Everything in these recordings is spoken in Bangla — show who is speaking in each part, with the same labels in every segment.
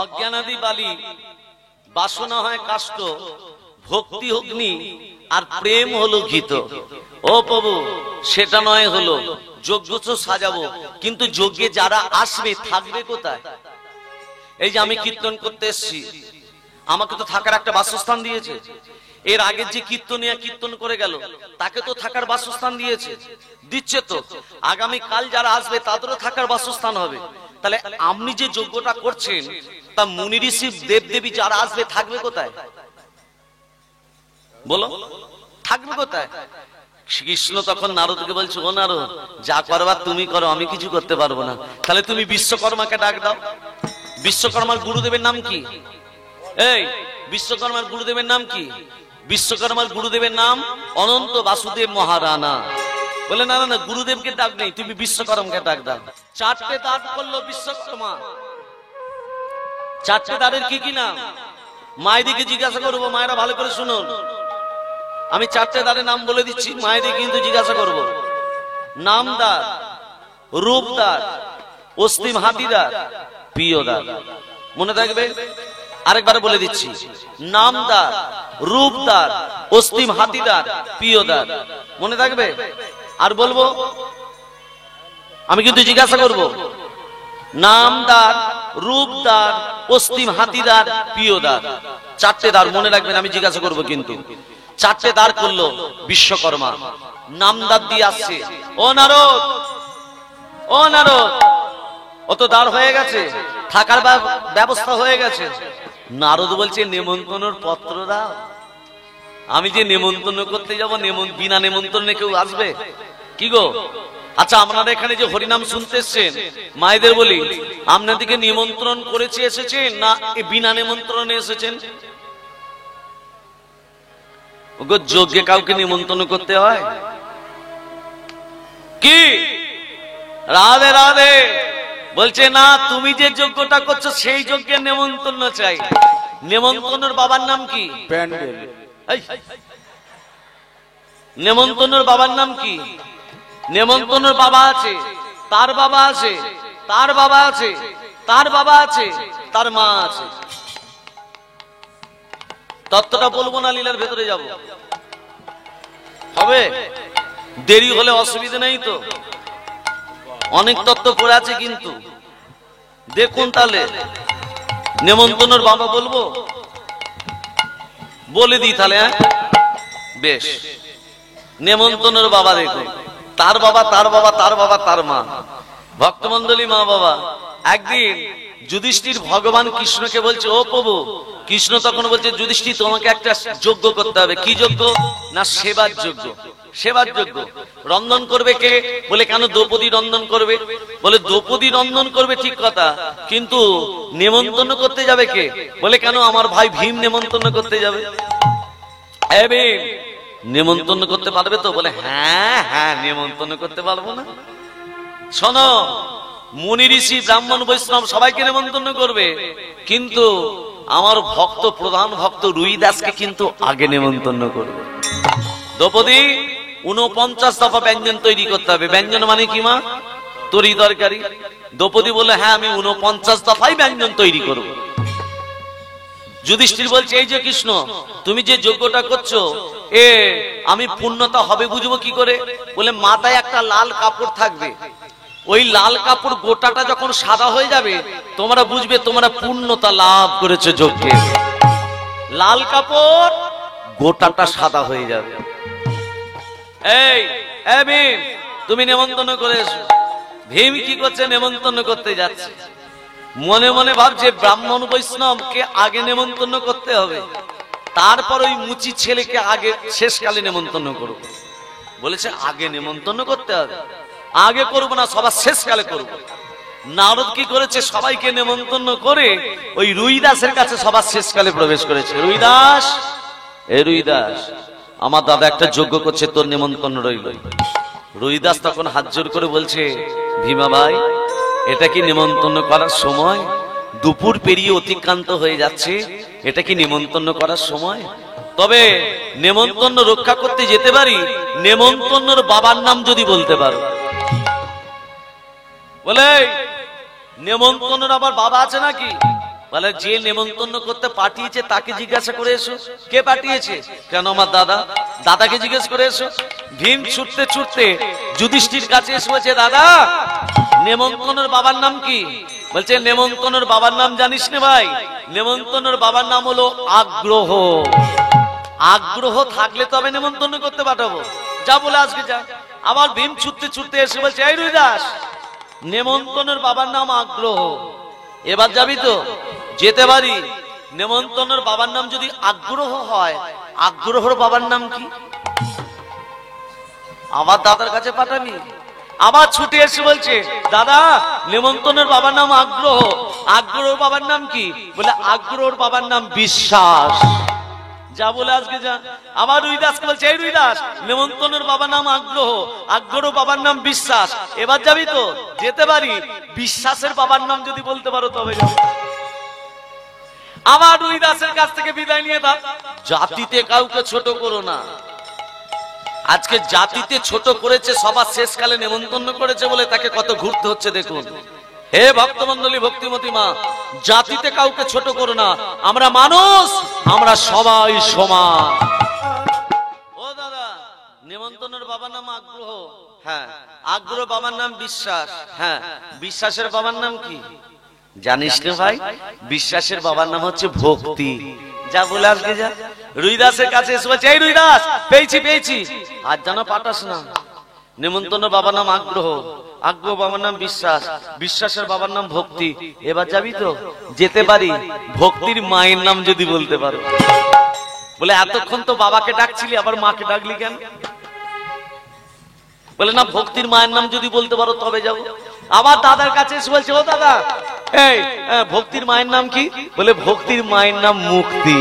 Speaker 1: অজ্ঞানাদি বালি, বাসনা হয় কাষ্ঠ, ভক্তি অগ্নি, আর প্রেম হলো ঘৃত। ও প্রভু, সেটা নয় হলো যজ্ঞ তো সাজাবো, কিন্তু যজ্ঞে যারা আসবে থাকবে কোথায়? এই যে আমি কীর্তন করতে এসেছি, আমাকে তো থাকার একটা বাসস্থান দিয়েছে। এর আগের যে কীর্তনিয়া কীর্তন করে গেল, তাকে তো থাকার বাসস্থান দিয়েছে, দিচ্ছে তো। আগামী কাল যারা আসবে তাদেরও থাকার বাসস্থান হবে। তাহলে আপনি যে যজ্ঞটা করছেন, তা মুনি ঋষি দেবদেবী যারা আসবে থাকবে কোথায়? বলো, থাকবে কোথায়? কৃষ্ণ তখন নারদকে বলছে, ও নারদ, যা করবার তুমি করো, আমি কিছু করতে পারবো না। তাহলে তুমি বিশ্বকর্মাকে ডাক দাও। বিশ্বকর্মার গুরুদেবের নাম কি? এই বিশ্বকর্মার গুরুদেবের নাম কি? বিশ্বকর্মার গুরুদেবের নাম অনন্ত বাসুদেব মহারানা। বলে না না না, গুরুদেবকে ডাক নেই, তুমি বিশ্বকর্মাকে ডাক দাও। চারটে দাঁত করলো বিশ্বকর্মা। চারটে দাঁড়ের কি কি নাম? মায়েদিকে জিজ্ঞাসা করবো, মায়েরা ভালো করে শুনুন। আমি চারটে দাঁড়ের নাম বলে দিচ্ছি, মায়েদের কিন্তু জিজ্ঞাসা করবো। নামদার, রূপদার, অস্তিম হাতিদার, প্রিয়দার। মনে থাকবে? আরেকবার বলে দিচ্ছি, নামদার, রূপদার, অস্তিম হাতিদার, প্রিয়দার। মনে থাকবে? আর বলবো, আমি কিন্তু জিজ্ঞাসা করব, নামদার, রূপদার, অস্তিম হাতিদার, প্রিয়দার। চারটে দাঁড় মনে রাখবেন, আমি জিজ্ঞাসা করব কিন্তু। চারটে দাঁড় করলো বিশ্বকর্মা, নামদার দিয়ে আসছে। ও নারদ, ও নারদ, ও তো দাঁড় হয়ে গেছে, থাকার ব্যবস্থা হয়ে গেছে। নারদ বলছে, নেমন্তন্নর পত্র দাও। আমি যে নেমন্তন্ন করতে যাব, বিনা নেমন্তন্নে কেউ আসবে কি গো? আচ্ছা, আপনারা এখানে যে হরিনাম শুনতে এসেছেন, মায়েদের বলি, আপনাদেরকে নিমন্ত্রণ করেছে এসেছেন না বিনা নিমন্ত্রণে এসেছেন? যজ্ঞে কাউকে নিমন্ত্রণ করতে হয় কি? রাধে রাধে। বলছে না, তুমি যে যজ্ঞটা করছো সেই যজ্ঞের নেমন্তন্ন চাই। নেমন্তন্নর বাবার নাম কি? প্যান্ডেল। নেমন্তন্নর বাবার নাম কি? নেমন্তন্নর বাবা আছে, তার বাবা আছে, তার বাবা আছে, তার বাবা আছে, তার মা আছে। তত্ত্বটা বলবো না, লীলার ভেতরে যাব। হবে? দেরি হলে অসুবিধা নেই তো, অনেক তত্ত্ব পড়ে আছে কিন্তু। দেখুন তাহলে, নেমন্তন্নর বাবা বলবো, বলে দিই তাহলে। হ্যাঁ বেশ, নেমন্তন্নর বাবা দেখুন, তার বাবা, তার বাবা, তার বাবা, তার মা, ভক্তমন্ডলী, মা বাবা। একদিন যুধিষ্ঠির ভগবান কৃষ্ণকে বলছে, ও প্রভু। কৃষ্ণ তখন বলছে, যুধিষ্ঠির, তোমাকে একটা যজ্ঞ করতে হবে। কি যজ্ঞ? না, সেবার যজ্ঞ। সেবার যজ্ঞ। রন্ধন করবে কে? বলে কেন দ্রৌপদী রন্ধন করবে? বলে দ্রৌপদী রন্ধন করবে ঠিক কথা, কিন্তু নেমন্তন্ন করতে যাবে কে? বলে কেন আমার ভাই ভীম নেমন্তন্ন করতে যাবে। নেমন্তন্ন করতে পারবে তো? বলে হ্যাঁ হ্যাঁ, নেমন্তন্ন করতে পারবো না। শোনো, মুনি ঋষি ব্রাহ্মণ বৈষ্ণব সবাইকে নেমন্তন্ন করবে, কিন্তু আমার ভক্ত, প্রধান ভক্ত রুই দাসকে কিন্তু আগে নেমন্তন্ন করবে। দ্রৌপদী 49 দফা ব্যঞ্জন তৈরি করতে হবে। ব্যঞ্জন মানে কি মা? তরি তরকারি। দ্রৌপদী বলে, হ্যাঁ আমি 49 দফাই ব্যঞ্জন তৈরি করব। যুধিষ্ঠির বলছে, এই যে কৃষ্ণ, তুমি যে যজ্ঞটা করছো, আমি পূর্ণতা হবে বুঝবো কি করে? বলে মাথায় একটা লাল কাপড় থাকবে, ওই লাল কাপড় গোটাটা যখন সাদা হয়ে যাবে, তোমরা বুঝবে তোমরা পূর্ণতা লাভ করেছো যজ্ঞে। লাল কাপড়, গোটাটা সাদা হয়ে যাবে। এই ভীম, তুমি নেমন্তন্ন করে এসো। ভীম কি করছে? নেমন্তন্ন করতে যাচ্ছে। মনে মনে ভাবছে, ব্রাহ্মণ বৈষ্ণবকে আগে নেমন্তন্ন করতে হবে, তারপর ওই মুচি ছেলেকে আগে শেষকালে নেমন্তন্ন করব। বলেছে আগে নেমন্তন্ন করতে হবে, আগে করবো না, সবার শেষকালে করব। নারদ কি করেছে? সবাইকে নেমন্তন্ন করে ওই রুইদাসের কাছে সবার শেষকালে প্রবেশ করেছে। রুইদাস, এ রুইদাস, আমার দাদা একটা যজ্ঞ করছে, তোর নেমন্তন্ন রইল। রুইদাস তখন হাত জোর করে বলছে, ভীমা ভাই, এটা কি নেমন্তন্ন করার সময়? দুপুর পেরিয়ে অতিক্রান্ত হয়ে যাচ্ছে, এটা কি নেমন্তন্ন করার সময়? তবে নেমন্তন্ন রক্ষা করতে যেতে পারি, নেমন্তন্নর বাবার নাম যদি বলতে পারো। বলে নেমন্তন্নর আবার বাবা আছে নাকি? বলে যে নেমন্তন্ন করতে পাঠিয়েছে তাকে জিজ্ঞাসা করে এসো। কে পাঠিয়েছে? কেন আমার দাদা। দাদাকে জিজ্ঞেস করে এসো। ভীম ছুটতে ছুটতে যুধিষ্ঠির কাছে এসে বলছে, দাদা নেমন্তন্নের বাবার নাম কি? বলছে নেমন্তন্নের বাবার নাম জানিস না ভাই? নেমন্তন্নের বাবার নাম হলো আগ্রহ। আগ্রহ থাকলে তবে নেমন্তন্ন করতে পাঠাবো, যা বলে আজকে যা। আবার ভীম ছুটতে ছুটতে এসে বলছে, এই রুইদাস নেমন্তন্নের বাবার নাম আগ্রহ, এবার যাবি তো? যেতে পারি। নেমন্তন্নের বাবার নাম যদি আগ্রহ হয়, আগ্রহর বাবার নাম কি? আবার দাদার কাছে পাঠাবি। আবার ছুটে এসে বলছে, দাদা নেমন্তন্নের বাবার নাম আগ্রহ, আগ্রহর বাবার নাম কি? বলে আগ্রহর বাবার নাম বিশ্বাস, যা বলে আজকে যা। আবার রুইদাসকে বলছে, এই রুইদাস নেমন্তন্নের বাবার নাম আগ্রহ, আগ্রহ বাবার নাম বিশ্বাস, এবার যাবি তো? যেতে পারি। বিশ্বাসের বাবার নাম যদি বলতে পারো তবে যাবো। আবার রুইদাসের কাছ থেকে বিদায় নিয়ে দাও। জাতিতে কাউকে ছোট করো না। আজকে জাতিতে ছোট করেছে, সবার শেষকালে নেমন্তন্ন করেছে বলে তাকে কত ঘুরতে হচ্ছে দেখুন। হে ভক্তমন্ডলী, ভক্তিমতী মা, জাতিতে কাউকে ছোট করো না। আমরা মানুষ, আমরা সবাই সমান। ও দাদা, নেমন্তন্নের বাবার নাম আগ্রহ, হ্যাঁ। আগ্রহ বাবার নাম বিশ্বাস, হ্যাঁ। বিশ্বাসের বাবার নাম কি জানিস না ভাই? বিশ্বাসের বাবার নাম হচ্ছে ভক্তি, যা বলে আজকে যা। রুইদাসের কাছে এসে বলছে, এই রুইদাস পেয়েছি পেয়েছি, আজ জানা পাঠাস না। নেমন্তন্নের বাবার নাম আগ্রহ, আগ্রহ বাবার নাম বিশ্বাস, বিশ্বাসের বাবার নাম ভক্তি, এবার যাবি তো? যেতে পারি। ভক্তির মায়ের নাম যদি বলতে পারো। বলে এতক্ষণ তো বাবাকে ডাকছিলি, আবার মাকে ডাকলি কেন? বলে না, ভক্তির মায়ের নাম যদি বলতে পারো তবে যাবো। আবার দাদার কাছে এসে বলছে, ও দাদা এই ভক্তির মায়ের নাম কি? বলে ভক্তির মায়ের নাম মুক্তি।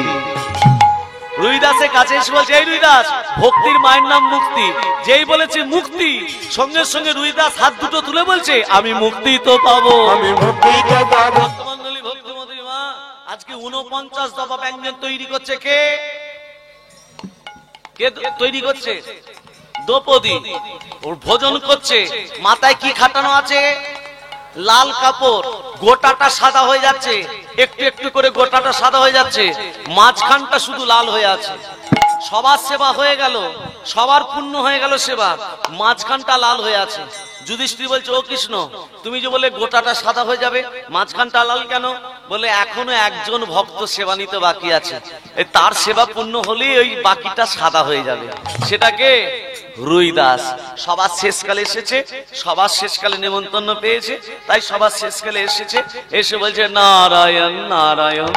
Speaker 1: রুইদাসের কাছে এসে বলছে, এই রুইদাস ভক্তির মায়ের নাম মুক্তি। যেই বলেছে মুক্তি, সঙ্গে সঙ্গে রুইদাস হাত দুটো তুলে বলছে, আমি মুক্তি তো পাবো, আমি মুক্তি তো পাবো। ভক্তমন্ডলী, ভক্তিমতী মা, আজকে 49 দফা ব্যঞ্জন তৈরি করছে কে? কে তৈরি করছে? দ্রৌপদী। ওর ভোজন করছে। মাথায় কি খাটানো আছে? লাল কাপড়। গোটাটা সাদা হয়ে যাচ্ছে, একটু একটু করে গোটাটা সাদা হয়ে যাচ্ছে, মাঝখানটা শুধু লাল হয়ে আছে। সবার সেবা হয়ে গেল, সবার পূর্ণ হয়ে গেল সেবা, মাঝখানটা লাল হয়ে আছে। যুধিষ্ঠির বলছে, ও কৃষ্ণ, তুমি যে বলে গোটাটা সাদা হয়ে যাবে, মাঝখানটা লাল কেন? বলে এখনো একজন ভক্ত সেবা নিতে বাকি আছে, তার সেবা পূর্ণ হলেই ওই বাকিটা সাদা হয়ে যাবে। সেটাকে রুইদাস। সবার শেষকালে এসেছে, সবার শেষকালে নেমন্তন্ন পেয়েছে, তাই সবার শেষকালে এসেছে। এসে বলছে, নারায়ণ নারায়ণ।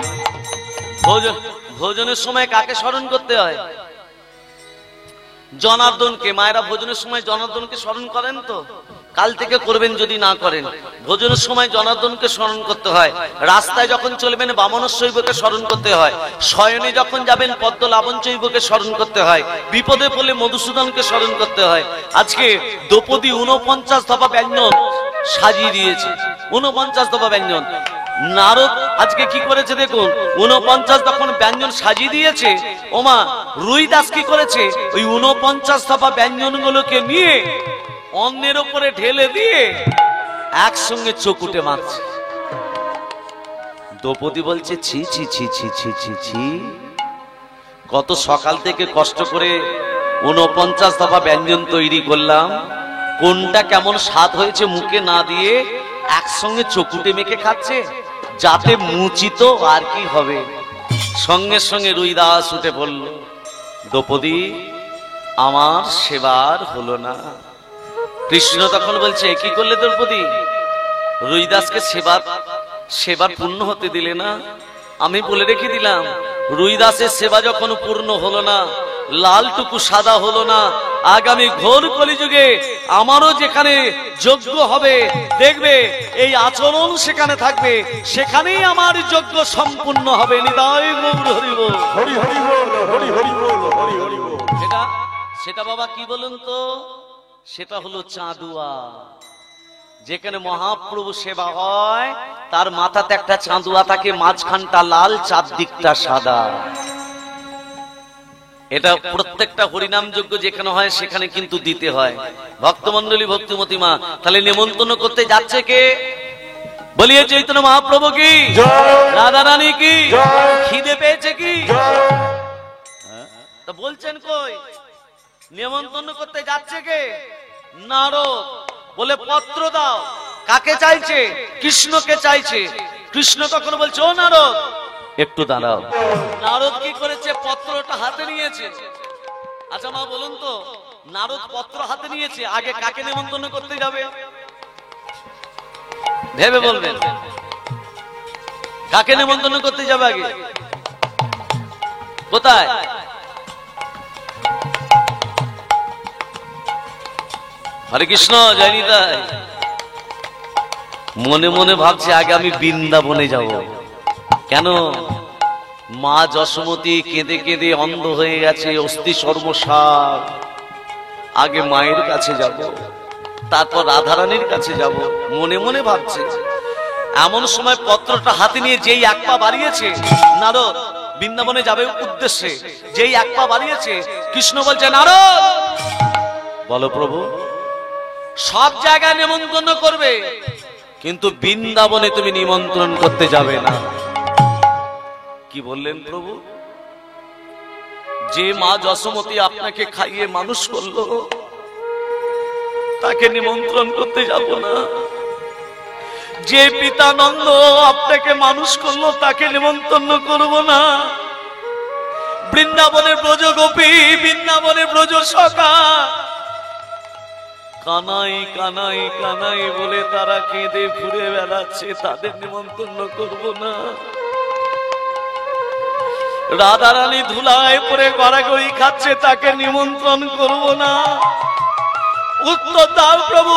Speaker 1: ভোজনের সময় কাকে স্মরণ করতে হয়? জনার্দনকে। মায়েরা ভোজনের সময় জনার্দনকে স্মরণ করেন তো? কাল থেকে করবেন যদি না করেন। ভোজনের সময় জনার্দনকে স্মরণ করতে হয়। রাস্তায় যখন চলবেন বামনশৈবকে স্মরণ করতে হয়। শয়নে যখন যাবেন পদ্ম লাবণচৈবকে স্মরণ করতে হয়। বিপদে পড়লে মধুসূদনকে স্মরণ করতে হয়। আজকে দ্রৌপদী 49 দফা ব্যঞ্জন সাজিয়ে দিয়েছে। 49 দফা ব্যঞ্জন। নারদ আজকে কি করেছে দেখুন, 49 যখন ব্যঞ্জন সাজিয়ে দিয়েছে, ওমা রুইদাস কি করেছে? ওই 49 দফা ব্যঞ্জন গুলোকে নিয়ে অন্যের উপরে ঢেলে দিয়ে একসঙ্গে চকুটে মারছে। দ্রৌপদী বলছে, ছি ছি ছি ছি ছি ছি ছি, কত সকাল থেকে কষ্ট করে 49 দফা ব্যঞ্জন তৈরি করলাম, কোনটা কেমন স্বাদ হয়েছে মুখে না দিয়ে একসঙ্গে চকুটে মেখে খাচ্ছে, যাতে মুচিত আর কি হবে। সঙ্গে সঙ্গে রুইদাস উঠে পড়ল, দ্রৌপদী আমার সেবার হলো না। কৃষ্ণ তখন বলছে, কি করলে দ্রৌপদী? রুইদাসকে সেবার পূর্ণ হতে দিলে না। আমি বলে রেখে দিলাম, রুইদাসের সেবা যখন পূর্ণ হলো না, লালটুকু সাদা হলো না, আগামী ঘোর কলিযুগে আমারও যেখানে যজ্ঞ হবে, দেখবে এই আচরণ সেখানে থাকবে, সেখানেই আমার যজ্ঞ সম্পূর্ণ হবে। নিতাই গৌর হরি বল, হরি হরি বল, হরি হরি বল, হরি হরি বল। সেটা বাবা কি বলুন তো? সেটা হলো চাঁদুয়া। যেখানে মহাপ্রভু সেবা হয় তার মাথাতে একটা চাঁদুয়া থাকে, মাঝখানটা লাল, চারদিকটা সাদা। এটা প্রত্যেকটা হরিনাম যজ্ঞ যেখানে হয় সেখানে কিন্তু দিতে হয়। ভক্তমন্ডলী, ভক্তিমতী মা, তাহলে নেমন্তন্ন করতে যাচ্ছে কে? বলিয়ে চৈতন্য মহাপ্রভু কি, রাধা রানী কি, খিদে পেয়েছে কি? তা বলছেন কই? নিমন্ত্রণ করতে যাচ্ছে কে? নারদ। বলে পত্র দাও। কাকে চাইছে? কৃষ্ণকে চাইছে। কৃষ্ণ তখন বলছে, ও নারদ একটু দাঁড়াও। নারদ কি করেছে? পত্রটা হাতে নিয়েছে। আচ্ছা মা বলুন তো, নারদ পত্র হাতে নিয়েছে, আগে কাকে নিমন্ত্রণ করতে যাবে? ভেবে বলবেন, কাকে নিমন্ত্রণ করতে যাবে আগে? কোথায়? হরে কৃষ্ণ, জয় নিতাই। মনে মনে ভাবছে আগে আমি বৃন্দাবনে যাব। কেন? মা যশোমতী কেঁদে কেঁদে অন্ধ হয়ে গেছে, অস্থি সর্বসার। আগে মায়ের কাছে যাব, তারপর রাধারানীর কাছে যাব, মনে মনে ভাবছে। এমন সময় পত্রটা হাতে নিয়ে যেই এক পা বাড়িয়েছে নারদ, বৃন্দাবনে যাবে উদ্দেশ্যে, যেই এক পা বাড়িয়েছে, কৃষ্ণ বলছে, নারদ বলো প্রভু, সব জায়গায় নিমন্ত্রণ করবে, কিন্তু বৃন্দাবনে তুমি নিমন্ত্রণ করতে যাবে না। কি বললেন প্রভু? যে মা যশোমতী আপনাকে খাইয়ে মানুষ করলো, তাকে নিমন্ত্রণ করতে যাব না। যে পিতা নন্দ আপনাকে মানুষ করলো, তাকে নিমন্ত্রণ করব না। বৃন্দাবনের ব্রজ গোপী, বৃন্দাবনের ব্রজ সখা কানাই কানাই কানাই বলে তারা কেঁদে ঘুরে বেড়াচ্ছে, তাদের নিমন্ত্রণ করব না। রাধারানী ধুলায় পরে গড়াগড়ি খাচ্ছে, তাকে নিমন্ত্রণ করব না। উত্তর দাও প্রভু,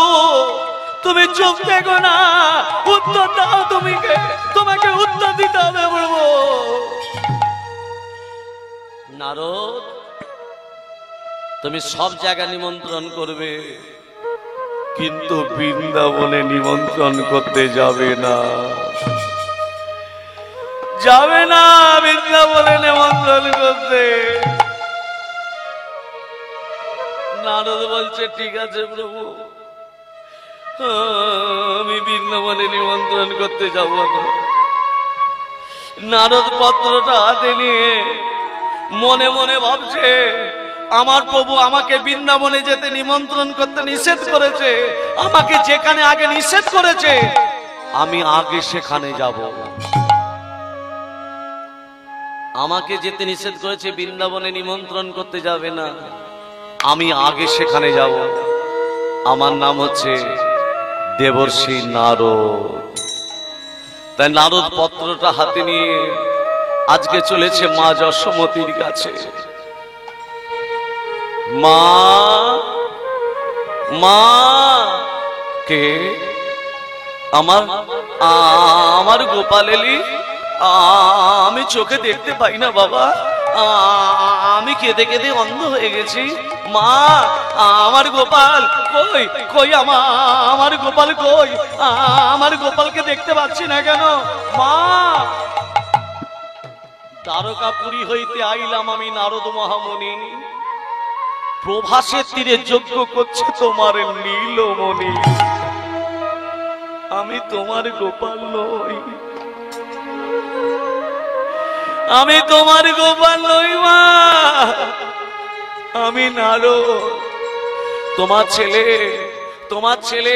Speaker 1: তুমি চুপ দেখো না, উত্তর দাও। তোমাকে উত্তর দিতে হবে প্রভু। নারদ, তুমি সব জায়গায় নিমন্ত্রণ করবে, কিন্তু বৃন্দাবনে নিমন্ত্রণ করতে যাবে না। যাবে না বৃন্দাবনে নিমন্ত্রণ করতে। নারদ বলছে, ঠিক আছে প্রভু, আমি বৃন্দাবনে নিমন্ত্রণ করতে যাব না। নারদ পত্রটা হাতে নিয়ে মনে মনে ভাবছে, আমার প্রভু আমাকে বৃন্দাবনে যেতে নিমন্ত্রণ করতে নিষেধ করেছে, আমাকে যেখানে আগে নিষেধ করেছে আমি আগে সেখানে যাব। আমাকে যেতে নিষেধ করেছে, বৃন্দাবনে নিমন্ত্রণ করতে যাবে না, আমি আগে সেখানে যাব। আমার নাম হচ্ছে দেবর্ষি নারদ। তাই নারদ পত্রটা হাতে নিয়ে আজকে চলেছে মা যশোমতীর কাছে। মা, মা কে? আমার গোপাল এলি, আমি চোখে দেখতে পাই না বাবা, আমি কেঁদে কেঁদে অন্ধ হয়ে গেছি। মা, আমার গোপাল কই? কই আমার গোপাল কই? আমার গোপালকে দেখতে পাচ্ছি না কেন? মা, দ্বারকাপুরী হইতে আইলাম আমি নারদ মহামুনি, প্রভাসের তীরে যজ্ঞ করছে তোমার নীলমণি। আমি তোমার গোপাল নই, আমি তোমার গোপাল নই মা, আমি নারদ, তোমার ছেলে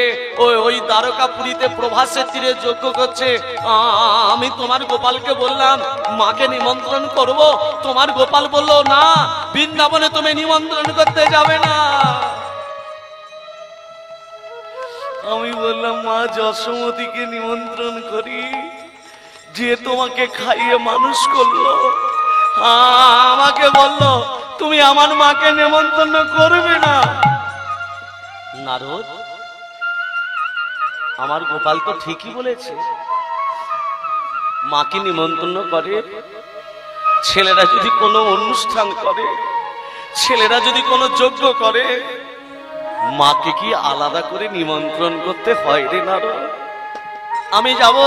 Speaker 1: ওই দ্বারকাপুরীতে প্রভাসের তীরে যজ্ঞ করছে। আমি তোমার গোপালকে বললাম মাকে নিমন্ত্রণ করব, তোমার গোপাল বলল না, বৃন্দাবনে তুমি নিমন্ত্রণ করতে যাবে না। আমি বললাম মা যশোমতীকে নিমন্ত্রণ করি, যে তোমাকে খাইয়ে মানুষ করলো। আমাকে বলল তুমি আমার মাকে নিমন্ত্রণ করবে না। নারদ, আমার গোপাল তো ঠিকই বলেছে, মাকে নিমন্ত্রণ করে। ছেলেরা যদি কোনো অনুষ্ঠান করে, ছেলেরা যদি কোনো যজ্ঞ করে, মাকে কি আলাদা করে নিমন্ত্রণ করতে হয় রে নারদ? আমি যাব,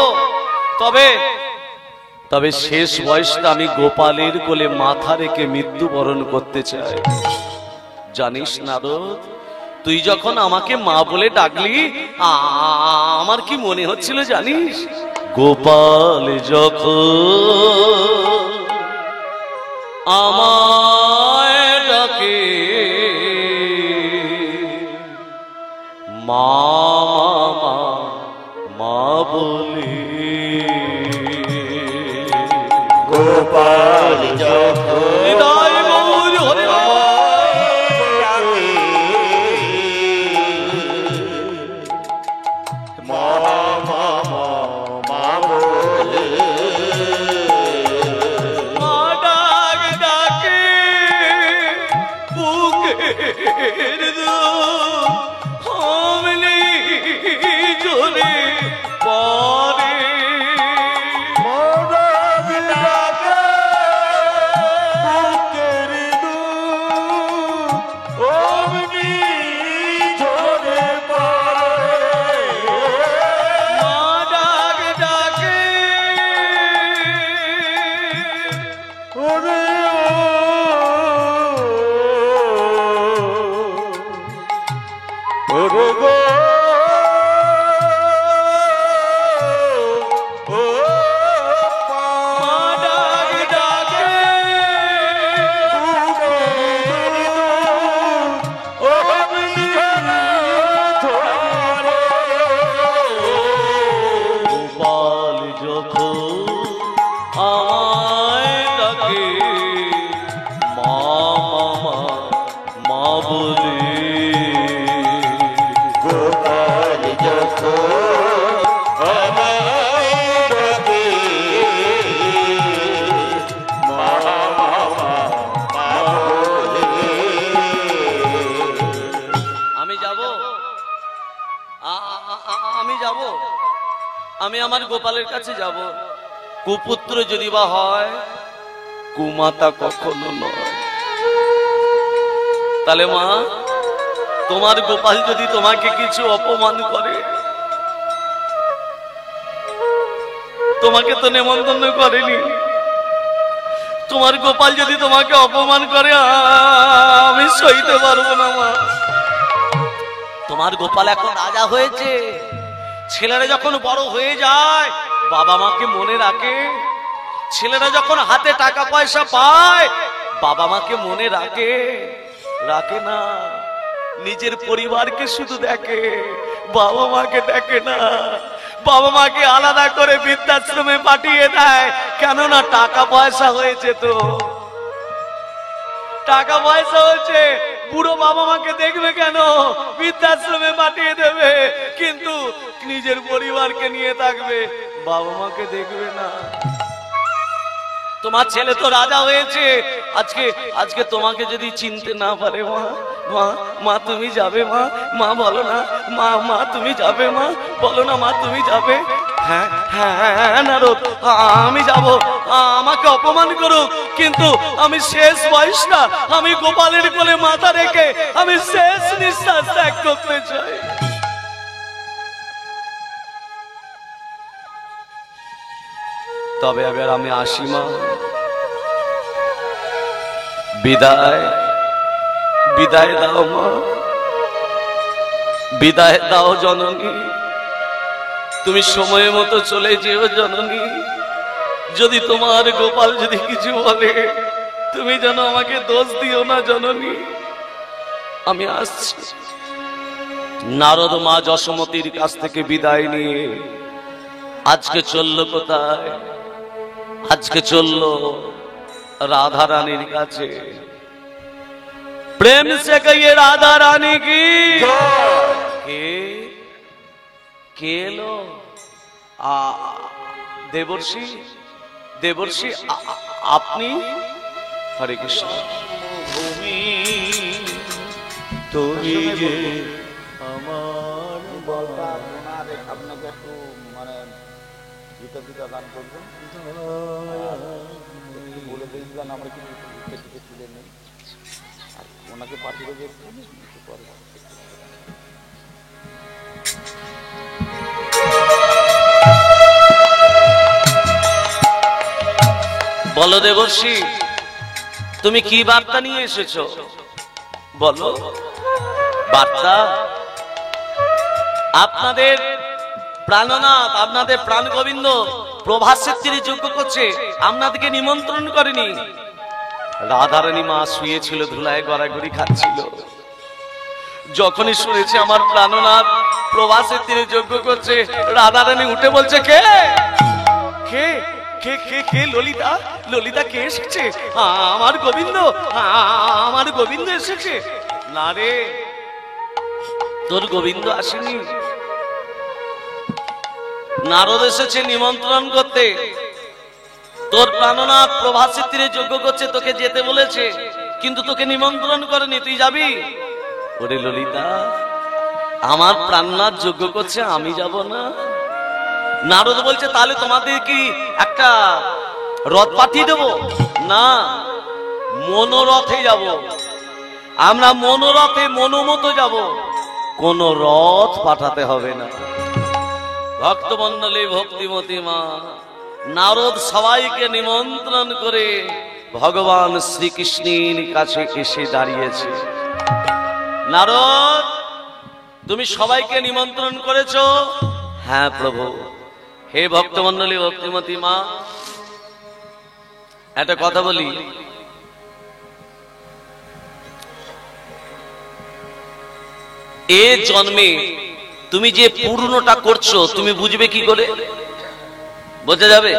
Speaker 1: তবে শেষ বয়সটা আমি গোপালের কোলে মাথা রেখে মৃত্যুবরণ করতে চাই। জানিস নারদ, তুই যখন আমাকে মা বলে ডাকলি আমার কি মনে হচ্ছিল জানিস? গোপাল যখন আমায় ডাকে মা মা মা বলে,
Speaker 2: গোপাল যখন
Speaker 1: আমি আমার গোপালের কাছে যাব। কুপুত্র যদি বা হয়, কুমাতা কখনো নয়। তাহলে মা, তোমার গোপাল যদি তোমাকে কিছু অপমান করে, তোমাকে তো নেমন্তন্ন করেনি, তোমার গোপাল যদি তোমাকে অপমান করে আমি সইতে পারবো না মা। তোমার গোপাল এখন রাজা হয়েছে, ছেলেরা যখন বড় হয়ে যায় বাবা মাকে মনে রাখে, ছেলেরা যখন হাতে টাকা পয়সা পায় বাবা মাকে মনে রাখে? রাখে না, নিজের পরিবারকে শুধু দেখে, বাবা মাকে দেখে না। বাবা মাকে আলাদা করে বৃদ্ধাশ্রমে পাঠিয়ে দেয়, কেননা টাকা পয়সা হয়েছে, তো টাকা পয়সা হচ্ছে, বুড়ো বাবা মাকে দেখবে কেন, বৃদ্ধাশ্রমে পাঠিয়ে দেবে, কিন্তু নিজের পরিবারকে নিয়ে থাকবে, বাবা মাকে দেখবে না। তোমার ছেলে তো রাজা হয়েছে, আজকে তোমাকে যদি চিনতে না পারে, মা মা মা তুমি যাবে মা, মা বলো না, মা মা তুমি যাবে, মা বলো না, মা তুমি যাবে। হ্যাঁ হ্যাঁ নারদ, আমি যাব, আমাকে অপমান করুক, কিন্তু আমি শেষ বয়সটা আমি গোপালের কোলে মাথা রেখে আমি শেষ নিঃশ্বাস ত্যাগ করতে চাই। তবে এবার আমি আসি মা, বিদায় বিদায় দাও মা, বিদায় দাও জননী, তুমি সময় মতো চলে যেও জননী। যদি তোমার গোপাল যদি কিছু বলে তুমি যেন আমাকে দোষ দিও না জননী, আমি আসছি। নারদ মা যশোমতির কাছ থেকে বিদায় নিয়ে আজকে চললো কোথায়? আজকে চললো রাধা রানীর কাছে। প্রেম সে কহিয়ে রাধা রানী কি কে এলো? দেবর্ষি, দেবর্ষি আপনি? হরে কৃষ্ণ। ভূমি তুমি যে আমার
Speaker 2: আপনাকে একটু মানে গীতা দান করবেন, বলে দিয়েছিলেন আমরা কিন্তু থেকে তুলে নেই, আর ওনাকে পাঠিয়ে দেবে পরে।
Speaker 1: বলো দেবর্ষি, তুমি কি বার্তা নিয়ে এসেছো বলো। বার্তা আপনাদের প্রাণনাথ, আপনাদের প্রাণ গোবিন্দ প্রভাসের তীরে যজ্ঞ করছে, আপনাদেরকে নিমন্ত্রণ করেনি। রাধারানী মা শুয়েছিল, ধুলায় গড়াগড়ি খাচ্ছিল। যখনই শুনেছে আমার প্রাণনাথ প্রভাসের তীরে যজ্ঞ করছে, রাধারানী উঠে বলছে, কে কে কে কে কে ললিতা, ললিতা কে এসেছে? আমার গোবিন্দ, আমার গোবিন্দ এসেছে। না রে, তোর গোবিন্দ আসেনি, নারদ এসেছে নিমন্ত্রণ করতে। তোর প্রাণনাথ প্রভাসের তীরে যজ্ঞ করছে, তোকে যেতে বলেছে, কিন্তু তোকে নিমন্ত্রণ করেনি, তুই যাবি? ওরে ললিতা, আমার প্রাণনাথ যজ্ঞ করছে, আমি যাব না? নারদ বলছে, তাহলে তোমাদের কি একটা রথ পাঠিয়ে দেবো? না, মনোরথে যাব আমরা, মনোরথে মনোমতো যাব, কোন রথ পাঠাতে হবে না। ভক্তমন্ডলী, ভক্তিমতী মা, নারদ সবাইকে নিমন্ত্রণ করে ভগবান শ্রীকৃষ্ণের কাছে এসে দাঁড়িয়েছে। নারদ, তুমি সবাইকে নিমন্ত্রণ করেছো? হ্যাঁ প্রভু। হে ভক্তমন্ডলী, ভক্তিমতী মা, একটা কথা বলি, এ জন্মে তুমি যে পূর্ণটা করছো, তুমি বুঝবে কি করে? বোঝা যাবে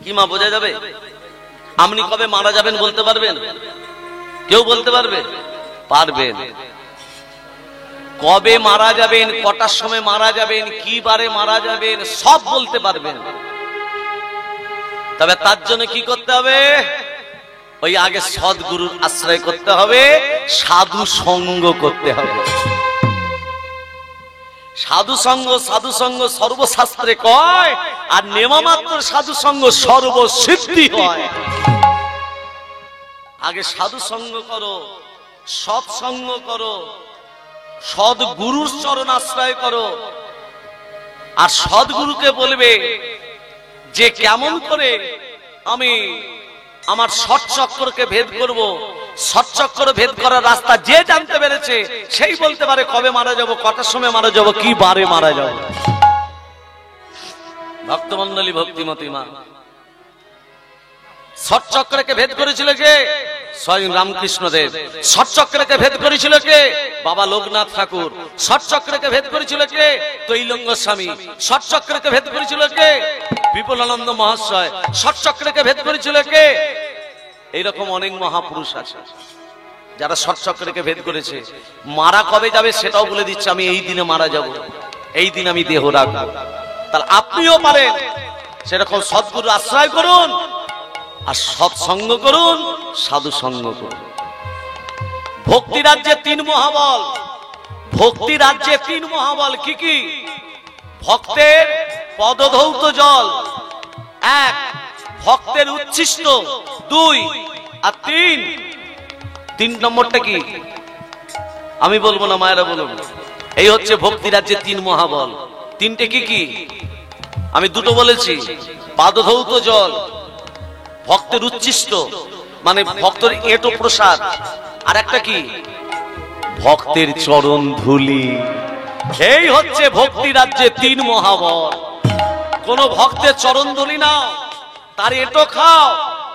Speaker 1: কি মা? বোঝা যাবে? আপনি কবে মারা যাবেন বলতে পারবেন? কেউ বলতে পারবে? পারবেন। কবে মারা যাবেন, কটার সময় মারা যাবেন, কি বারে মারা যাবেন, সব বলতে পারবেন। তবে তার জন্য কি করতে হবে? ওই আগে সদ্গুরুর আশ্রয় করতে হবে, সাধু সঙ্গ করতে হবে। সাধু সঙ্গ, সাধু সঙ্গ সর্বশাস্ত্রে কয়, আর নেমামাত্র সাধু সঙ্গ সর্বসিদ্ধি হয়। আগে সাধু সঙ্গ করো, সৎসঙ্গ করো, সদ্গুরুর চরণ আশ্রয় করো। আর সদ্গুরুকে বলবে যে কেমন করে আমি আমার ষটচক্রকে ভেদ করব। ষটচক্র ভেদ করার রাস্তা যে জানতে পেরেছে, সেই বলতে পারে কবে মারা যাব, কটার সময় মারা যাব, কি বারে মারা যাব। ভক্তমন্ডলী, ভক্তিমতী মা, ষটচক্রকে ভেদ করেছিল কে? স্বয়ং রামকৃষ্ণ দেব। ষটচক্রকে ভেদ করেছিল কে? বাবা লোকনাথ ঠাকুর। ষটচক্রকে ভেদ করেছিল কে? তৈলঙ্গ স্বামী। ষটচক্রকে ভেদ করেছিল কে? বিপুলানন্দ মহাশয়। ষটচক্রকে ভেদ করেছিল কে? এইরকম অনেক মহাপুরুষ আছে যারা ষটচক্রকে ভেদ করেছে। মারা কবে যাবে সেটাও বলে দিচ্ছে, আমি এই দিনে মারা যাব, এই দিন আমি দেহ রাখবো। তাহলে আপনিও পারেন সেরকম সদ্গুরু আশ্রয় করুন, আর সৎসঙ্গ করুন, সাধু সঙ্গ করুন। ভক্তি রাজ্যে তিন মহাবল, ভক্তি রাজ্যে তিন মহাবল কি কি? ভক্তের পদধৌত জল, এক, ভক্তের উচ্ছিষ্ট, দুই, আর তিন। তিন নম্বরটা কি আমি বলবো না, মায়েরা বলুন। এই হচ্ছে ভক্তি রাজ্যে তিন মহাবল। তিনটে কি কি? আমি দুটো বলেছি, পাদধৌত জল, ভক্তের উচ্ছিষ্ট মানে ভক্তের এঁটো প্রসাদ, আর একটা কি? ভক্তের চরণ ধুলি। এই হচ্ছে ভক্তি রাজ্যে তিন মহাবল। কোন ভক্তের চরণ ধুলি নাও, তার এঁটো খাও,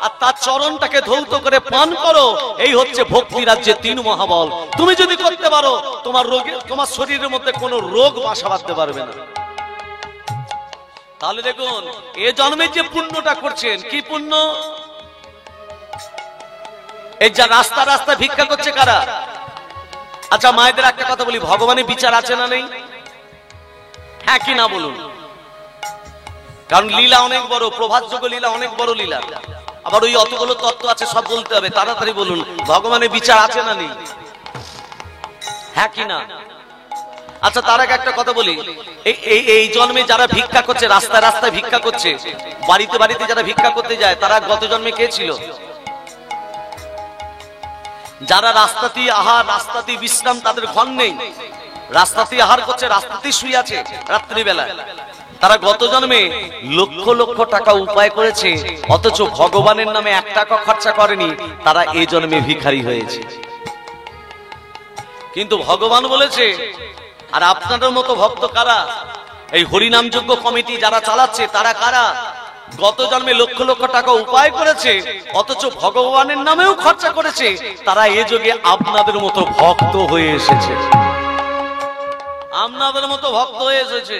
Speaker 1: আর তার চরণটাকে ধৌত করে পান করো। এই হচ্ছে ভক্তি রাজ্যে তিন মহাবল। তুমি যদি করতে পারো, তোমার রোগে, তোমার শরীরের মধ্যে কোনো রোগ বাসা বাঁধতে পারবে না। তাহলে দেখুন, এ জন্মে যে পুণ্যটা করছেন, কি পুণ্য? এই যা রাস্তা রাস্তা ভিক্ষা করছে কারা? আচ্ছা মায়েদের একটা কথা বলি, ভগবানের বিচার আছে না নেই? হ্যাঁ কি না বলুন? কারণ লীলা অনেক বড়, প্রভাতযোগ্য লীলা অনেক বড় লীলা। আবার ওই অতগুলো তত্ত্ব আছে, সব বলতে হবে, তাড়াতাড়ি বলুন। ভগবানের বিচার আছে না নেই? হ্যাঁ কি না? আচ্ছা তার আগে একটা কথা বলি, এই জন্মে যারা ভিক্ষা করছে, রাস্তায় রাস্তায় ভিক্ষা করছে, বাড়িতে বাড়িতে যারা ভিক্ষা করতে যায়, তারা গত জন্মে কে ছিল? যারা রাস্তাতেই আহার, রাস্তাতেই বিশ্রাম, তাদের ঘর নেই, রাস্তাতেই আহার করছে, রাস্তাতেই শুয়ে আছে রাত্রিবেলা, তারা গত জন্মে লক্ষ লক্ষ টাকা উপায় করেছে, অথচ ভগবানের নামে 1 টাকা খরচা করেনি, তারা এই জন্মে ভিখারি হয়েছে। কিন্তু ভগবান বলেছে, আর আপনাদের মতো ভক্ত কারা? এই হরিনাম যজ্ঞ কমিটি যারা চালাচ্ছে তারা কারা? গত জন্মে লক্ষ লক্ষ টাকা উপায় করেছে, অথচ ভগবানের নামেও খরচা করেছে। তারা এ যুগে আপনাদের মতো ভক্ত হয়ে এসেছে, আপনাদের মতো ভক্ত হয়ে এসেছে।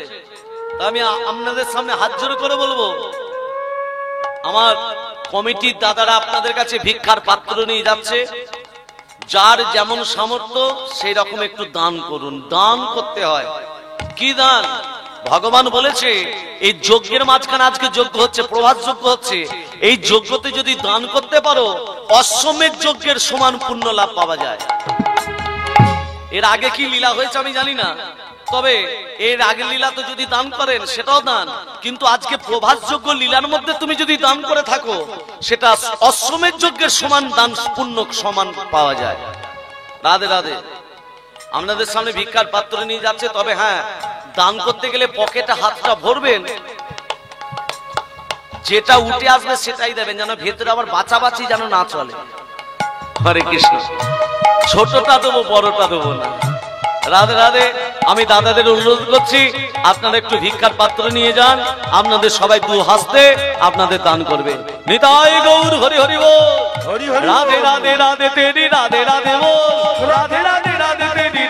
Speaker 1: আমি আপনাদের সামনে হাত জোড় করে বলবো, আমার কমিটির দাদারা আপনাদের কাছে ভিক্ষার পাত্র নিয়ে যাচ্ছে। যার যেমন সামর্থ্য সেই রকম একটু দান করুন। দান করতে হয়। কি দান? ভগবান বলেছে এই যজ্ঞের মাঝখানে আজকে যজ্ঞ হচ্ছে, প্রভাত যজ্ঞ হচ্ছে। এই যজ্ঞতে যদি দান করতে পারো, অশ্বমেধ যজ্ঞের সমান পুণ্য লাভ পাওয়া যায়। এর আগে কি লীলা হয়েছে আমি জানি না, তবে এর আগের লীলা তো যদি দান করেন সেটাও দান। কিন্তু আজকে প্রভাত যজ্ঞ লীলার মধ্যে তুমি যদি দান করে থাকো, সেটা অশ্বমেধ যজ্ঞের সমান দান পুণ্য সমান পাওয়া যায়। রাধে রাধে। আপনাদের সামনে ভিক্ষার পাত্র নিয়ে যাচ্ছে, তবে হ্যাঁ, দান করতে গেলে পকেটে হাতটা ভরবেন, যেটা উঠে আসবে সেটাই দেবেন, যেন ভেতরে আবার বাঁচাবাচি যেন না চলে। হরে কৃষ্ণ। ছোটটা দেবো, বড়টা দেবো না। রাধে রাধে। আমি দাদাদের অনুরোধ করছি, আপনারা একটু ভিক্ষার পাত্র নিয়ে যান। আপনাদের সবাই দু হাসতে আপনাদের দান করবে। নিতাই গৌর হরি হরি বল। রাধে রাধে রাধে তেরি রাধে রাধে বল। রাধে রাধে রাধে তেরি